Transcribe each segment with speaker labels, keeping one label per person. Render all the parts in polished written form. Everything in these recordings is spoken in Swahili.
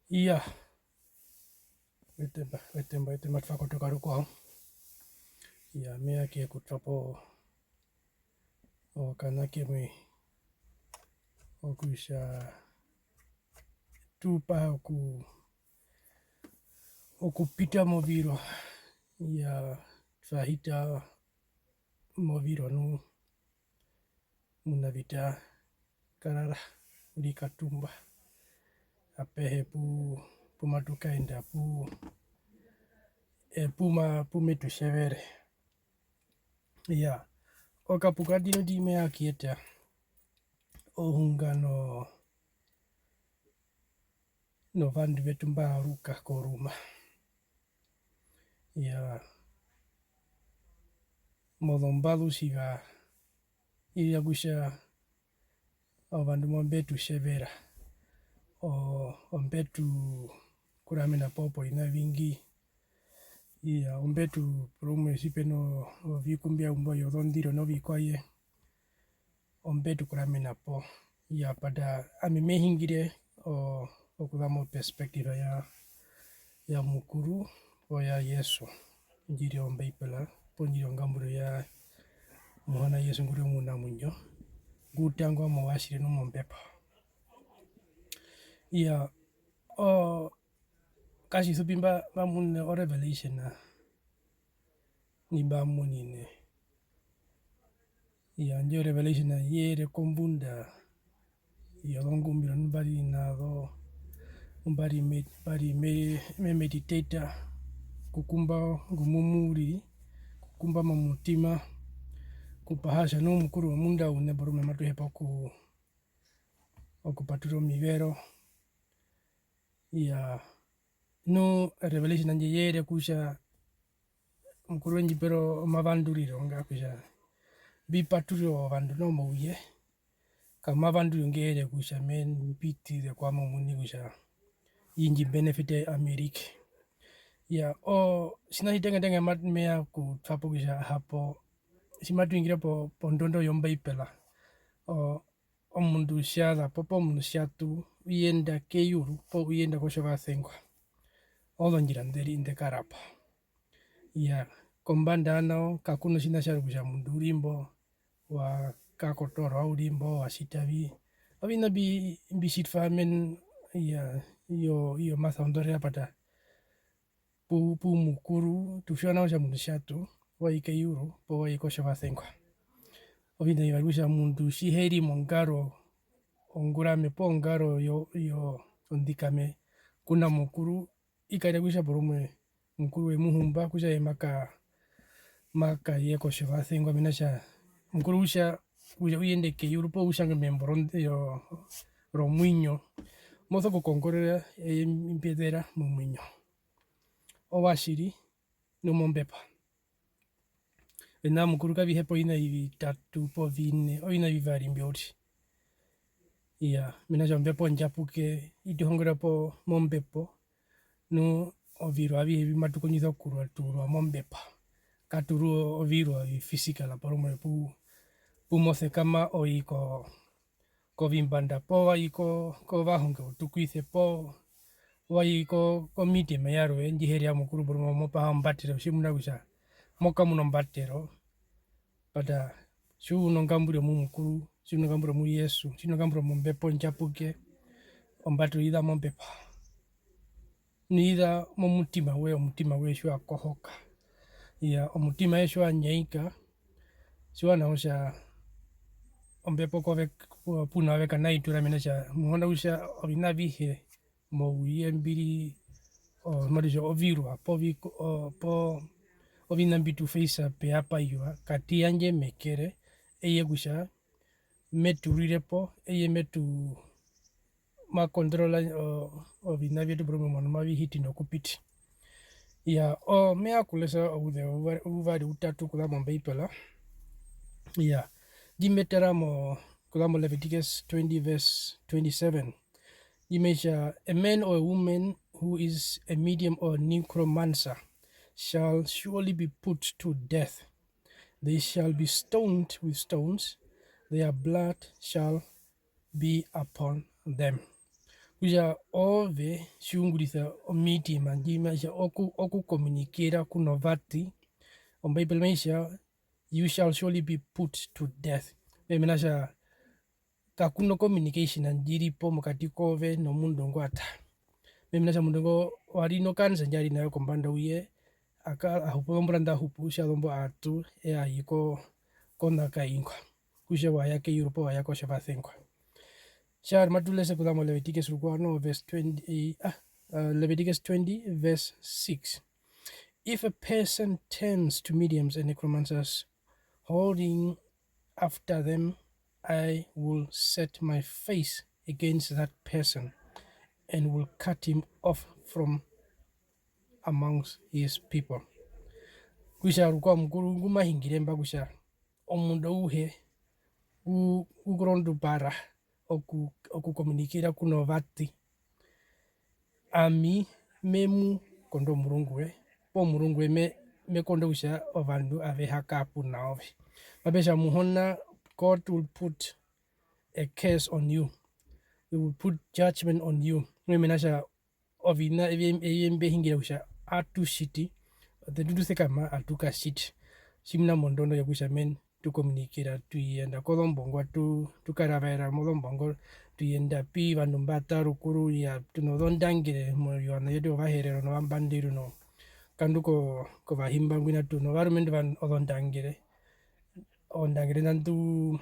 Speaker 1: Iya, wetemba twakotoka rukwao. Iya, mea kie kutrapo o kanake mwe okusha tupa okupita moviro. Iya, twahita moviro nu munavita karara likatumba apehe pumatukaenda pumetu severe. Iya, okapukadino di mea kieta ohunga no vandu vetu mbaruka koruma. Iya, modhombalu siga iya gusha o vandu mombetu severa o mbetu kuramena popo ina vingi. Iya, ombetu prume sipeno vikumbia umboyo dhondiro no vikwaye ombetu kuramena po. Iya, pada amemehingire okudamo perspektiva ya mukuru o ya Yesu njiri ombeipela ponjiri ngamburo ya muhana Yesu nguri muna munyo gutangwa mawashire no mombepa. Iya, kashi supimba mamun o revelation na ni bamunine. Iya, njo revelation na yere kombunda iya longumbira nbari na umbari me meditator kukumba gumumuri kukumba mamutima kupahasha no mukuru wa munda une barume matu hepa okupaturo mivero. Iya, no revelation nanje yere kusha mukuru wenji pero mavanduriro nga kusha bipaturo vandu no mouye kama vandu ngere kusha men piti de kwa mumuni kusha inji benefite Amerika. Ya sina hitenga mat mea ku twapo kusha hapo simatu ingira po ndondo yomba ipela omundu siada popo mundu siatu uyenda keyuru po uyenda koshoka thengwa odo njira nderi ndekarapa. Ya kombanda nao kakuno sina sharu kusha mundu urimbo wa kakotoro au urimbo wa sitavi abina bisitfa men. Ya iyo masa ondore apata pu mukuru tufiona osha mundu siatu wa ikeyuru po wa ikoshoka thengwa obina ibarusha mundu shiheri mongaro ongurame po ngaro yo ondikame kuna mukuru ikaida kusha poromwe mukuru we muhumba kusha ye maka ye koshoka thengwa menasha mukuru usha uyende keyuru po usha ngemboro yo romwinyo mozo kukonkorera impiedera mumwinyo owashiri no mombepa ena mukuru kavihepo ina ivi tatu po vine o ina vivari mbioti. Iya, menasha mbepo njapuke itihongera po mombepo no oviro avi hevi matukonyitha kurwa turwa mombepa katuru oviro physical poromwe pumose kama oiko kovimbanda po waiko vahonge utukwithe po waiko komiti meyaro enjiheria mukuru poromwe mopaha mbatero shimuna kusha moka muno mbatero pada shuno ngambure mu mukuru shuno ngambure mu Yesu shuno ngambure mu mbepo njapuke ombatero ida mombepa niida momutima we shua kohoka. Iya, omutima we shua nyeika shua naosha ombepo kove puna weka naitura menasha muhonda usha ovina vihe mo uyembiri marisha ovirwa po ovina mbitu feisa pe apa iwa kati yanje mekere eye kusha meturirepo eye metu makontrola ovina vyetu poromwe mono mavihiti nokupiti. Ya mea kulesa uvari utatu kulamo mbeipela. Ya jimetera mo kulamo Leviticus 20 verse 27 jimesha a man or a woman who is a medium or necromancer shall surely be put to death. They shall be stoned with stones. Their blood shall be upon them. kuja ove xiungulisa omitima ndimaxa okukomunikera kuno vati ombaibele mexa you shall surely be put to death memenaxa kakuno communication andiripo mokati kove nomundu ngwata memenaxa mundu ngo walino kanisa njali nayo kombanda uye ahupu lombulanda ahupu xalombo atu eayi konaka inkwa kuxe waya keyurupo waya koxa vathenkwa Shar matulese kudamo Leviticus rukwano verse 20 Leviticus 20 verse 6. If a person turns to mediums and necromancers holding after them, I will set my face against that person and will cut him off from amongst his people. Kusha rukwa mkuru ngumahingire mba kusha omundo uhe ukorondu para okukomunikira kuno vati ami memu kondo murungu po murungu mekondo usha ovandu ave hakapu naove mabesha muhona God will put a curse on you. He will put judgment on you. Memenasha ovina eyembe hingira usha atu shiti the dudu sekama atuka shit simna mondondo yakusha men tukomunikira tuyenda kolombongo tukaravera molombongo tuyenda pi vanhu mbata rukuru ya tunodondangire moyona yedu Ovaherero no vambandiru no kanduko kovahimba ngwina tuno varumende van odondangire ondangire nantu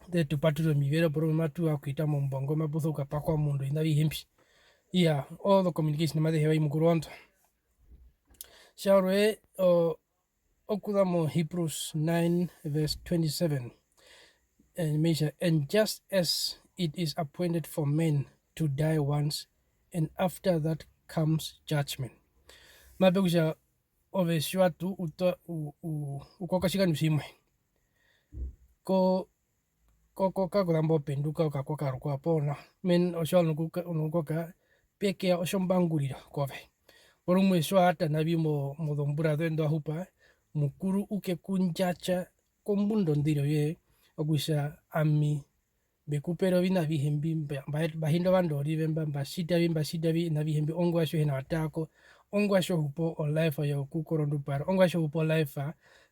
Speaker 1: de tupatulo mivero por matu akuita mombongo mabuzo kapakwa mundo inavi himpi yeah all the communication made hewa imukuronto Shaurwe okudamo Hebrews 9 verse 27 and measure and just as it is appointed for men to die once and after that comes judgment mabekusha ove shwatu ukokashika nusimwe ko kakulambo penduka ukakoka rukwa pona men oshwal nukoka peke oshombangurira kove porumwe shwata nabimo modombura dendo ahupa mukuru uke kunjacha kombundo ndiro ye ogusha ami bekupero vina vihembi bahindo vandori vemba mbashida vi na vihembi ongo asho hena watako ongo asho hupo o life yoku korondu para ongo asho hupo life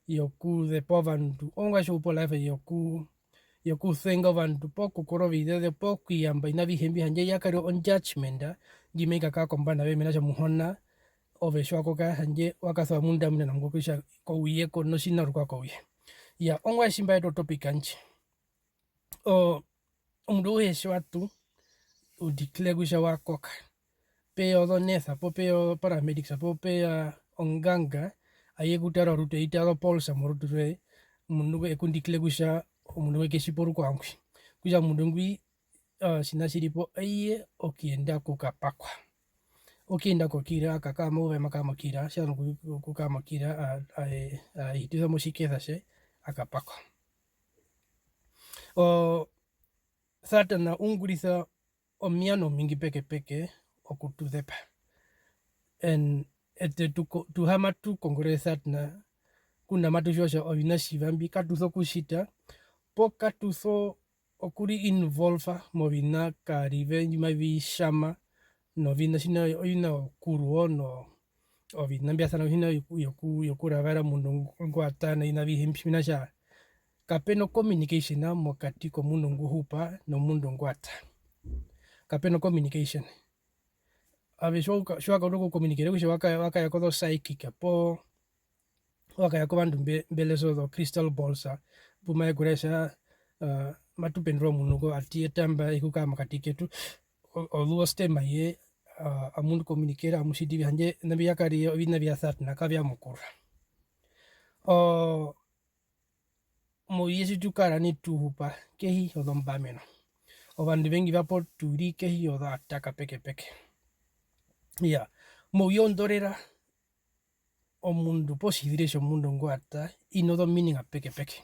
Speaker 1: yoku the povandu ongo asho hupo life yoku thenga vandu poku koro video poku yamba ina vihembi hanje yakari on judgment jimeka ka kombana we menaja muhona ove shwakoka hanje wakatha munda muna ngokisha ko uye ko no shina rukwa ko uye ya ongo shimba edo topic anje omundu heshwatu udeclare kusha wakoka pe odonesa po pe paramedics po pe onganga aye kutara rute itaro polsa morutre mundu ekundiclare kusha omundu wekeshiporu kwangwi kusha mundu ngwi sinashiripo aye okienda kukapakwa okienda kokira akakama ove makamakira shano kukamakira hitiza moshikeza she akapakwa Satana ungurisa omiano mingi peke okututhepa and ete tuhama tu kongore Satana kuna matu shosha ovina shivambi katutho kushita po katutho okuri involva movina karive njima vishama no vina shina oyina okuruo no ovina mbiasana hina yokuravera mundu ngwatana ina vihimpi sha kapeno communication mokati ko mundu nguhupa no mundu ngwata kapeno communication ave shwaka uruku communicate kusha waka yakodo psychic po waka yako bandu mbelezo do crystal balls puma yakuresha matupendro munuko atietamba ikuka makati ketu oluo stema ye amundu communicate amushidi hanje nabi yakari vina vya Satana kavya mukura mo yesi tukara ni tuhupa kehi odombamenoovandu vengi vapo turi kehi odo ataka peke ya mo yondorera omundu posidiresho mundu ngwata inodo meaning peke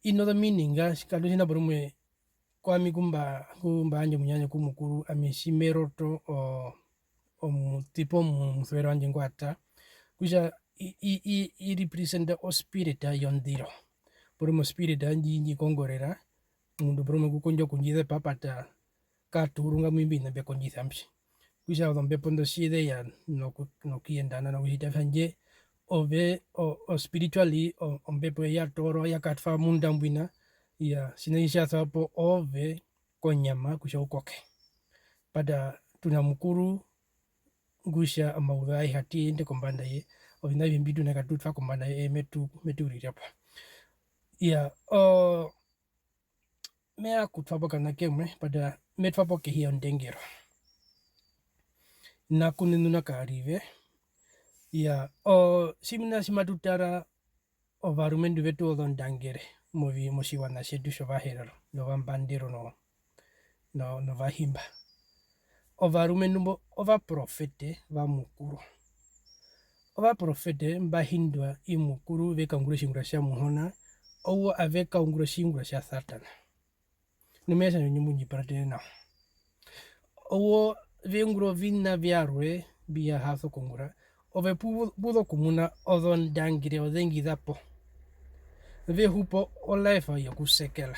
Speaker 1: inodo meaning kalusina porumwe kwami kumba anje munyanya kumukuru ameshimeroto tipo muswero anje ngwata kusha i represent o spirit yondiro porumwe spirit anji kongorera mundu porumwe kukonjo kunjithe papata katurunga mwimbi na beko njithamshi kuisha odhombepo ndo shide ya nokiendana nokushitafya nje ove o spiritually ombepo ya toro ya katfa munda mbwina ya sinaisha sapo ove konyama kusha ukoke pada tuna mukuru ngusha amaudhai hati ende kombanda ye ovina vimbitu na katutfa kombanda ye metu rirapa ya mea kutfapo kana kemwe pada metfapo ke hiyo ndengero na kunenuna karive ya simina simatutara ovarumendu vetu odhondangere movi moshiwana shetu shovaherero novambandero no vahimba ovarumendu mbo ovaprofete vamukuru ovaprofete mbahindwa imukuru vekaungura oshingura sha muhona owo avekaungura oshingura sha satana numesha nyonyumunyiparatene nawo owo viungura ovina vyarwe biyahaso kungura ove pudo kumuna odhondangire odhengidapo vehupo olaifa yokusekela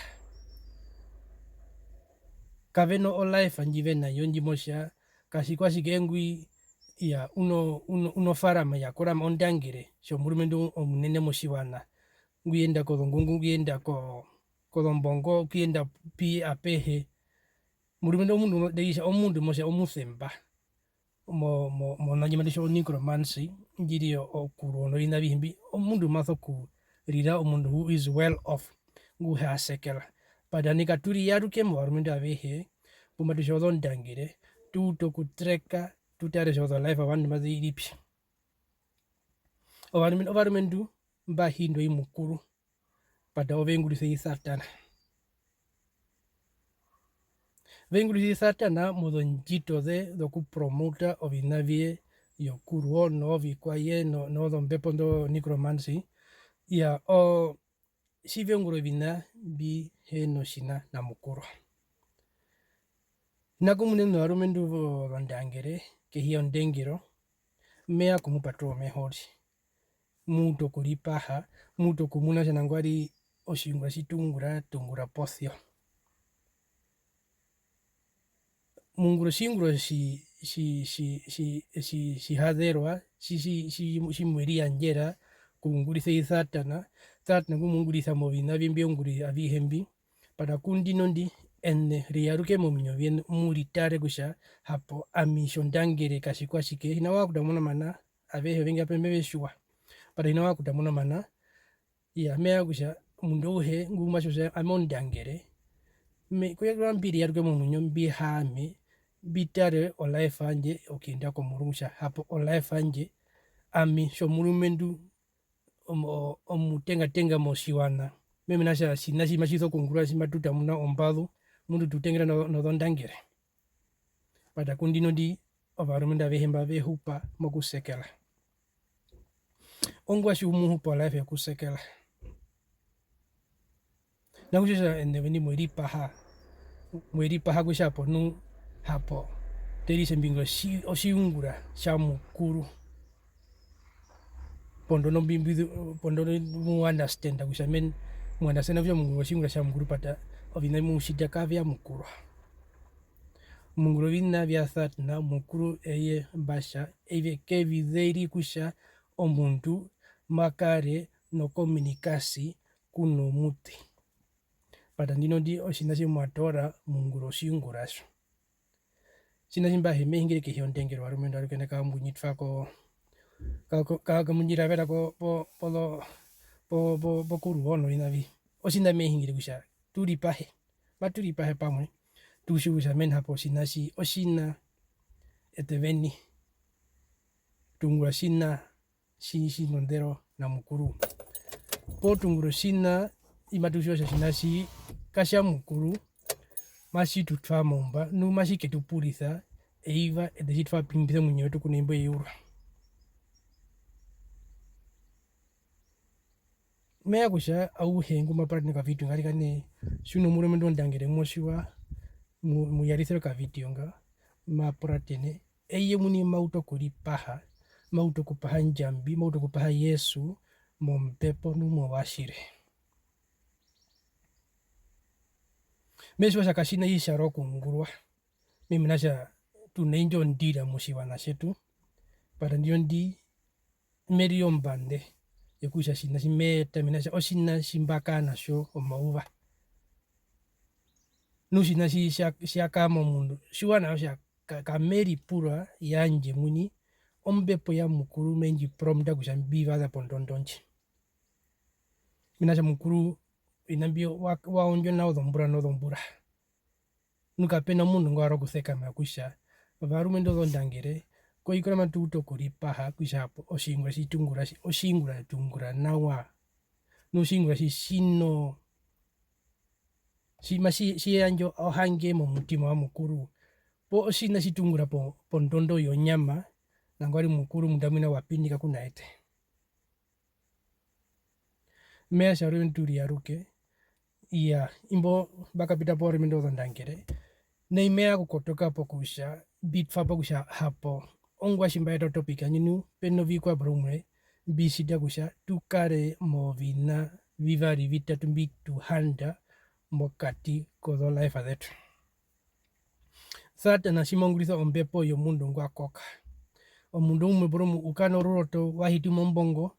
Speaker 1: kaveno olaifa njive nayo njimosha kashikwashikengwi ya uno farama yakorama ondangire shomurumendu omunene moshiwana nguyenda kodhongungu nguyenda kodhombongo kuyenda pi apehe murumendu omundu deisha omundu mosha omusemba monanyimanisho necromancy njiri okurono ina bihimbi omundu maso kurira omundu who is well off nguhasekela pada nikaturi yaruke murumendu abehe pumatusho dhondangire tuto kutreka tutaresho dho life abandu maziripi ovarumendu mbahindo imukuru pada ovengulise isatana vengulise satana mudo njito dho kupromota ovina vie yokuruo no vikwaye no dhombepo ndo necromancy ya si venguro vina bi heno shina na mukuru nakumune no arumendu dhondangere ke hiyo ndengero mea kumupatro mehori muto kulipaha muto kumuna shanangwari oshingura tungura pothio munguro shinguro shihadherwa shimweria njera kungulise isatana kumungulisa movina vimbionguri avihembi para kundinondi ene riyaruke mominyo bien muritare kusha hapo amisho ndangere kashikwashike hinawa kudamuna mana avehe vengi ape meveshua para hinawa kudamuna mana ya mea kusha mundohe ngumasho amondangere me kuyakura mbiri yaruke mominyo mbihame bitare olaifa anje okinda komurungusha hapo olaifa anje ami shomurumendu omutenga moshiwana meme nasha sinashi mashizo kungura simatuta muna ombalo mundu tutengera no dhondangere pada kundino di ovarumendu avehemba vehupa mokusekela ongwashi umuhupa olaifa yakusekela nakushesha endeveni mweripaha kusha ponu hapo terise mbingo oshiungura sha mukuru pondono mbimbidu pondono mu understand kusha men mu understand vya mungu oshingura sha mukuru pata ovina mushida kavya mukuru munguro vina vya satana mukuru eye mbasha eve kevidheri kusha omuntu makare no komunikasi kuno muti pata ndino ndi oshinashi mwatora munguro shingurasho sinashi mbahe mehingire ke hiyo ndengero arumendu arukene kambunyitfako kamunyiravera po kuruono inavi osinda mehingire kusha tulipahe pamwe tushusha men hapo sinashi oshina eteveni tungura shina shinondero na mukuru po tunguro shina imatushosha shinashi kasha mukuru mashi tutfa momba nu mashi ketupulisa eiva edeshitfa pimbisa mwenyewe tukunembo eura mea kusha au hengu maparani ka vitu ngari kane shuno murumendu ndangere moshiwa muyarisero ka vitu nga mapuratene eye muni mauto kulipaha mauto kupaha njambi mauto kupaha Yesu mompepo numo washire mesho shakashina isharo kungurwa mimi nasha tunenjo ndira mushiwana shetu para ndiyo ndi merio mbande yekusha shina shimeta minasha oshina shimbaka nasho omauva nushina shakama mundu shiwana sha kameri pura yanje muni ombepo ya mukuru menji promda kusha mbiva pondondonji minasha mukuru inambio waonjo na odhombura nukapena mundu ngwaro kusekama kusha varume ndondangere koikora matuto kuri paha kusha hapo oshingura tungura nawa nushingura shino shima shiyanjo ohange mo mutima wa mukuru po oshina shitungura po ndondo yonyama nangwari mukuru mundamwina wapindika kunaete mea shauri nturi yaruke iya imbo bakapita pore mendo dhondangere neimea kukotoka po kusha bitfa po kusha hapo ongwa shimbaito topika nyinu peno vikwa brumwe bisida kusha tukare mo vina vivari vita tumbi tuhanda mokati kodo life adetu sata na shimongulisa ombepo yo mundu ngwa koka omundu umwe bromu ukano roto wahiti mombongo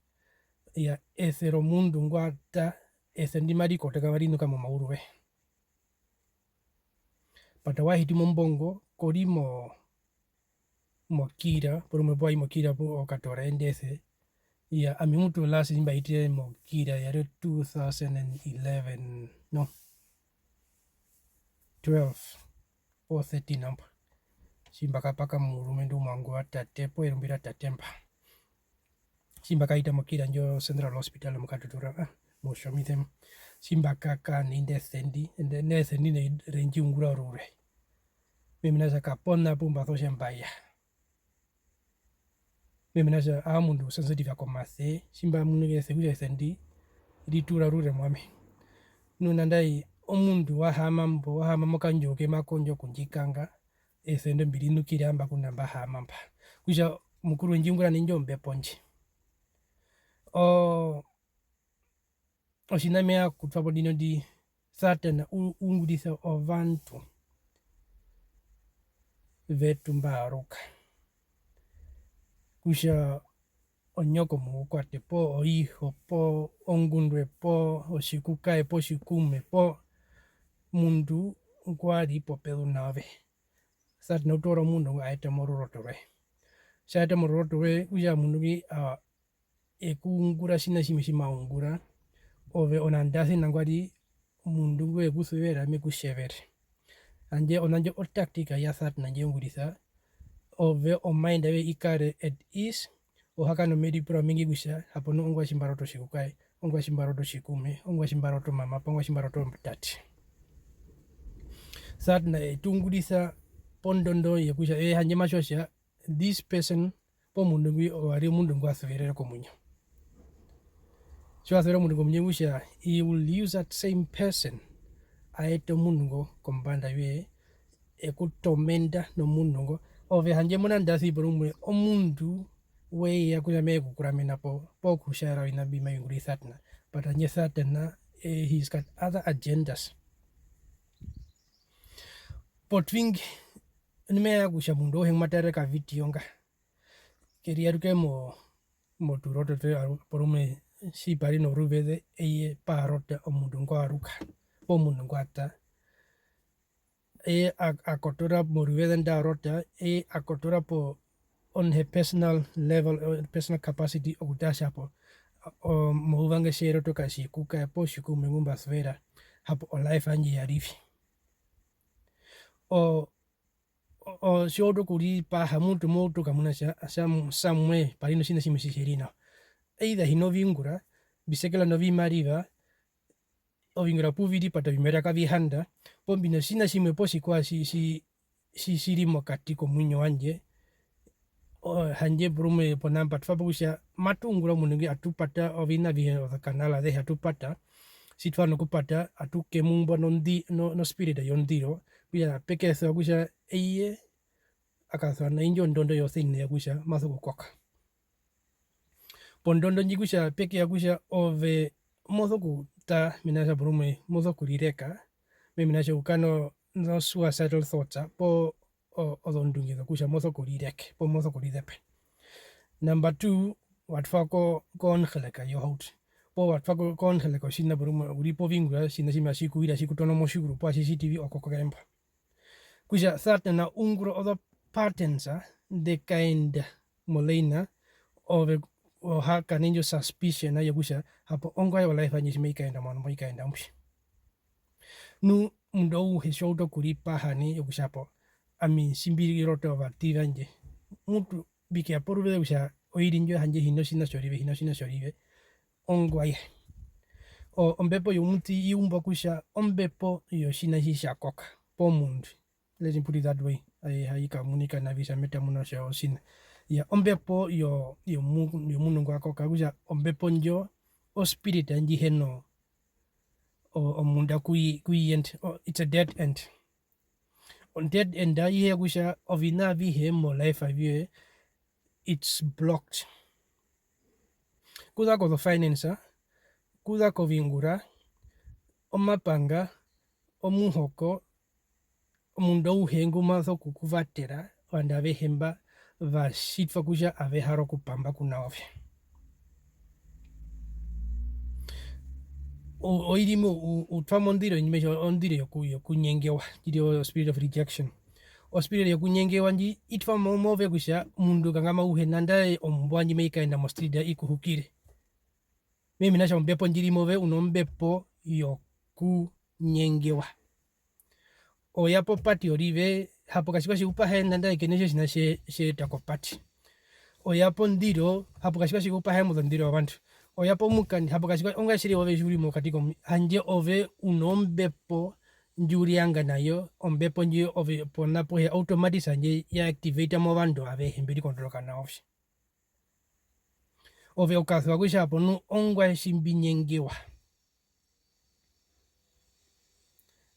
Speaker 1: ya esero mundu ngwa ta esendi mari koteka marino kama mauruwe pata wahiti mombongo korimo mokira bromu boy mokira po okatora endese ya amimutu lasi imba itire mokira ya 2011 no 12 or 13 namba shimbaka paka murumendu mwangu atatepo erumbira tatempa shimbaka ita mokira njo Central Hospital mukatutura moshomithem shimbaka ka ninde sendi ne sendi ne renji ungura rure meminaza kapona pumba thosha mbaya meminaza amundu sensitive akomase shimba munege seguja sendi ritura rure mwame nunandai omundu wahama mokanjoke makonjo kunjikanga esende mbiri nukiri amba kunamba hamamba kusha mukuru njingura ninjo mbeponji oshinamea kutwapo dino di satana ungurisa ovantu vetu mbaruka kusha onyoko mukwate po oiho po ongundwe po oshikukae po shikume po mundu nkwari po pedu nave satana utoro mundu aete mororotore shaete mororotore kusha mundu ki ekungura shina shimishima ungura ove onandasi nangwari mundu ngwe kusuvera mekushevere anje onanje otaktika ya satana nje ungurisa ove omainda we ikare at ease ohakano medi pro mingi kusha hapo no ongwa shimbaroto shikukai ongwa shimbaroto shikume ongwa shimbaroto mama ongwa shimbaroto mtati satana etungurisa pondondo yekusha hanje mashosha this person po mundu ngwi owari mundu ngwa suverere komunyo shwasero mundu komunyo kusha he will use that same person aete mundu ngo kombanda we ekutomenda no mundu ngo ove hanje muna ndasi brumwe omundu we yakuya me kukuramena po kushara ina bima yunguri satana but anje satana he's got other agendas potwing nime kusha mundu heng matare ka video nga keriaru ke mo turoto te porume si pari no rubede eye parota omundu ngo aruka po mundu ngo ata akotora morubede nda rota akotora po on her personal level personal capacity okutasha po mouvanga shero toka shikuka po shikume ngumba svera hapo o life anje yarifi o shodo kuri pa hamutu moto kamuna samwe parino shina shimisherina either hinovingura bisekela novi mariva ovingura puvidi pata vimera kavihanda pombino shina shimwe poshi kwa shirimo katiko mwinyo wanje hanje brume ponamba tfabukusha matungura munungi atupata ovina vihe kanala de atupata sitwano kupata atuke mumbo no spirit yondiro kuya peke so kusha eye akasa na injo ndondo yo thine ya kusha maso kukoka pondondo njikusha peke ya kusha ove mozo kuta minasha brume mozo kulireka me minasha ukano no suicidal thoughts po odondungido kusha mozo kurirek po mozo kuridepe. Number 2 watfa ko ngeleka yo haut po watfa ko ngeleka sina buruma uripo vingura sina sima siku ira siku tono moshiguru po CCTV okoko gemba kusha third na ungro odo patterns de kind molena ove o haka ninjo suspicion na yagusha hapo ongo ya life anyi sima ikaenda mwana mo ikaenda mpi nu mdo he shoto kuripa hani yagusha hapo ami simbiri roto vativa nje mutu biki aporu vede usha oirinjo hanje hino sina shorive ongwaye o ombepo yo muti iumba kusha ombepo yo shina hisha koka po mundu. Let's put it that way. Ai kamunika na visa meta muna sha sina ya ombepo yo munungu akoka kusha ombepo njo o spirit anji heno o munda kui end it's a dead end on dead end ya kusha ovina vihe mo life avie it's blocked kuda ko the finance kuda ko vingura omapanga omuhoko omundu ouhengu mazo kukuvatera wanda vehemba vashitwa kusha aveharo kupamba kunaovye oirimo utwamo ndiro nyimesho ondiro yokunyengewa ndiyo spirit of rejection o spirit yokunyengewa nji itwamo move kusha mundu kangama uhenanda ombwanji meikaenda mostrida ikuhukire mimi nasha ombepo njiri move unombepo yokunyengewa oyapo pati orive hapo kashikwa shikupa henda ikeneshe shina she takopati oyapo ndiro hapo kashikwa shikupa hemo ndiro abantu oyapo mukani hapo kashikwa onga shiri ove juri mo katiko hanje ove unombepo njuri anga nayo ombepo nji ove ponapo he automatic sanje ya activate mo bando ave himbiri control kana ofsi ove okathwa kusha hapo nu ongwa shimbinyengewa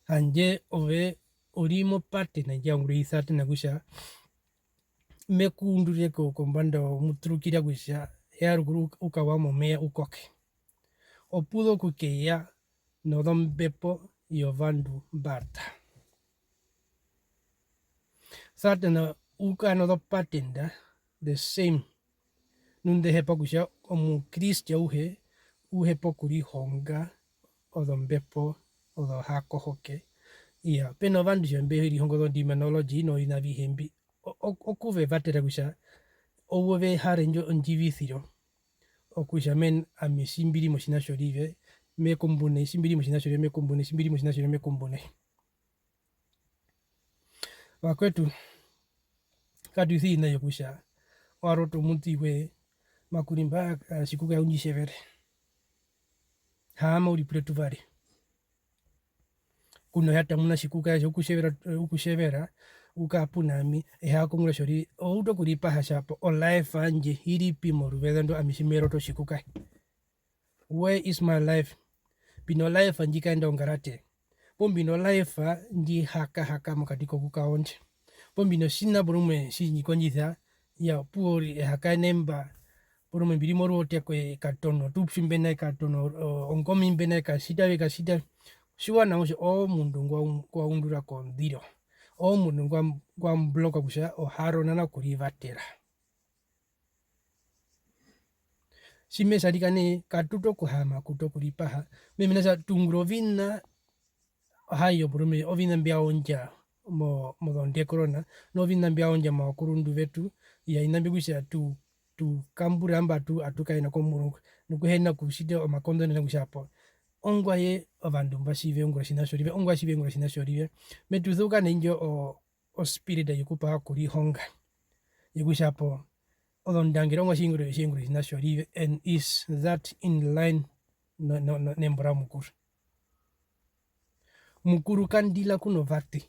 Speaker 1: hanje ove orimo parte na jangure isate na kusha mekundure ko kombando mutrukira kusha yar guru ukawamo mea ukoke opudo kukeya no dombepo yovandu barta sate na uka no do patenda the same nunde hepa kusha omu kristia uhe pokuri honga odombepo odo hako hoke ia peno vandu jambe hiri hongo do demonology no ina vihembi okuve vatera kusha owe harenjo onjivithiro okusha men ami simbiri moshina shorive me kumbune simbiri moshina shorive me kumbune simbiri moshina shorive me kumbune wakwetu kaduthi na yokusha waroto muntiwe makurimba shikuga unjishevere hama ulipure tuvari kuno hata muna shikuga ukushevera ukapunami ehakongula shori outo kuripa hashapo o life anje hiripi moruvedando amishimero to shikuga where is my life bino life anji kaenda ongarate pombino life nji haka mukatiko kukaonje pombino sina burume shinyi konjitha ya puori haka nemba burume birimoru otekwe katono tupshimbena katono onkomi mbena kasita shuwa na ushe o mundu ngwa undura kondiro o mundu ngwa mbloka kusha o haro nana kurivatera shime sarikane katuto kuhama kuto kuripaha mimi nasa tungrovina hayo burume ovina mbia onja mo donde corona no vina mbia onja ma kurundu vetu ya inambi kusha tu kambura amba atukaina komurungu nukuhena kushide o makondo na kushapo ongwa ye avandu mbashive ongwa shina shorive ongwa shive ongwa shina shorive metuthuka ninjo o spirit yukupa kuri honga yukushapo odondangira ongwa shingure shina shorive and is that in line no nembra mukuru kandila kuno vati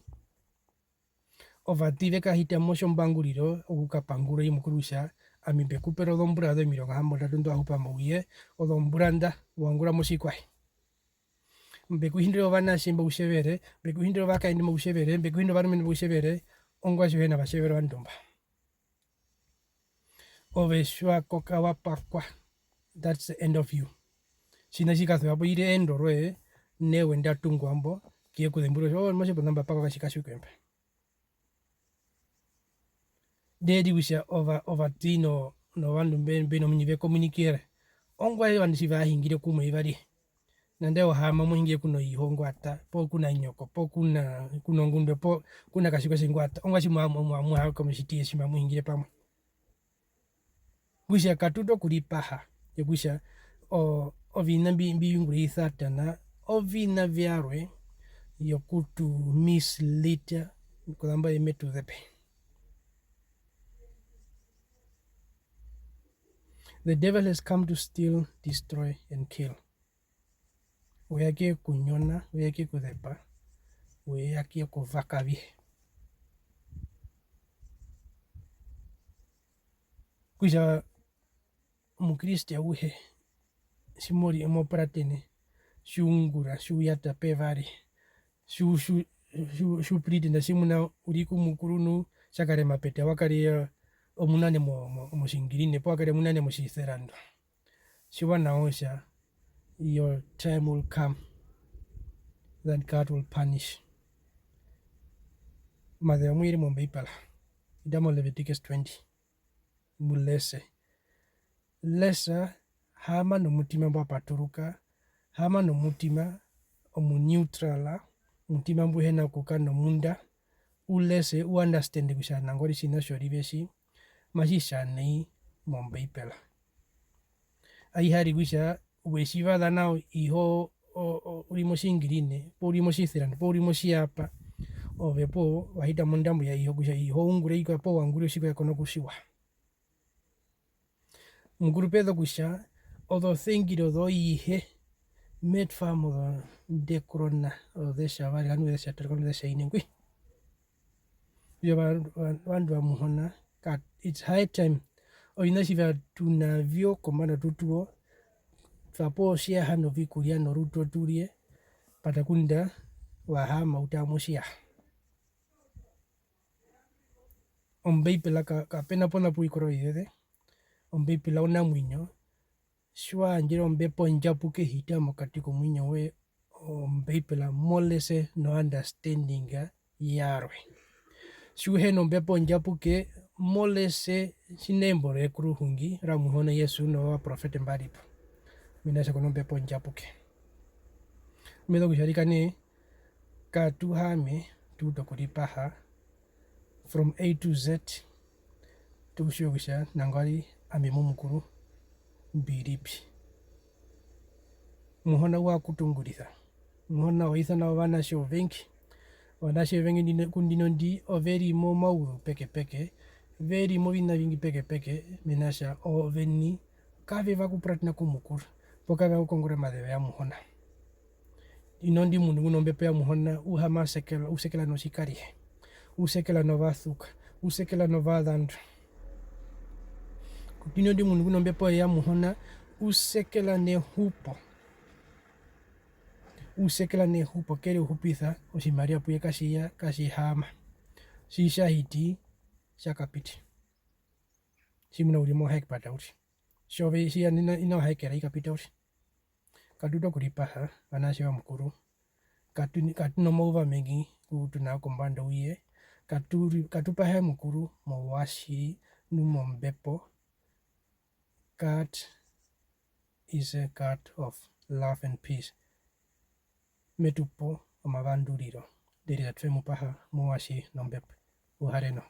Speaker 1: ovative kahita mosho mbanguriro okukapangura imukurusha amimbe kupero dombura de mironga hambo ndo ahupa mauye odomburanda wangura moshikwa mbekuhindiro vana shimba ushevere mbekuhindiro vakaindi mushevere mbekuhindiro vana mini mushevere ongwa shivena vashevere vandomba oveshwa koka wapakwa that's the end of you shina shikathwa hapo ile endorwe newe ndatungwambo kie kudemburo moshe bonamba paka kashikashu kwembe dedi wisha over tino no vandu beno munyive communicare ongwa vandu sivahingire kumwe ivari nande ohama muhingie kuno ihongwata po kuna inyoko po kuna ngundwe po kuna kashiko singwata ongwa simwamuha komisitie sima muhingire pamwe wisha katuto kulipaha yegwisha ovina mbiyungure ithatana ovina vyarwe yokutu mislead kulamba emetuthepe. The devil has come to steal, destroy and kill. Weyakie kunyona, weyakie kuthepa, weyakie kuvakavi. Kwisha mukristo uhe simori emopratene shungura shuyata pevari shu pritinda simuna uriku mukurunu shakare mapete wakare omunane mo shingirine po wakare munane mo shitherando shiwa naosha your time will come that God will punish. Madhya mwiri mombeipala idamo Leviticus 20 mulese lesa hama no mutima mbapaturuka hama no mutima omuneutrala mutima mbuhena kuka no munda ulese uunderstand kushana ngori sina shori beshi mashishanei mombeipela aihari wisha weshiva danao iho urimo shingirine po urimo shithirano po urimo shiapa ove po wahita mondambu ya iho kusha iho ungure iko po wangure shiko ya kono kushiwa munguru pedo kusha odo thengiro do ihe met famo do dekrona o de shavari kanu de shatarkon de shainengui wandu wa muhona kat it's high time o inashiva tunavyo komana tutuo fapo shia hano vikuria no ruto turie patakunda wahama utamushia ombeipela ka pena pona puikoro idede ombeipela una mwinyo shwa anjiro ombepo njapuke hita mokatiko mwinyo we ombeipela molese no understanding yarwe shuhe no ombepo njapuke molese sinembo rekuru hungi ramuhona yesu no profete mbaripo minasa kono ombepo njapuke medo kusharikane katuhame tutokuripaha from A to Z tukushogisha nangari amemo mukuru mbiripi muhona wa kutunguriza muhona waithana wanasho venki ni kundino ndi overi mo mauru peke veri mo vina vingi peke minasha oveni kave vakupratina kumukuru pokave vakukongora madheve ya muhona inondi mundu ngunombepe ya muhona uhama usekela no shikarihe usekela no vathuka usekela no vathandu kutino ndi mundu ngunombepe ya muhona usekela ne hupo kere uhupitha oshimaria puye kashihama shishahiti shakapiti shimuna urimo haikpata uri shove shia ino haikera ikapita uri katuto kuripaha wanashi wa mkuru katuno mauva mengi kutuna kombanda uye katupahe mkuru mawashi numo mbepo. God is a God of love and peace. Metupo omavanduriro. Deri atwe mupaha mawashi nombepo. Ovaherero.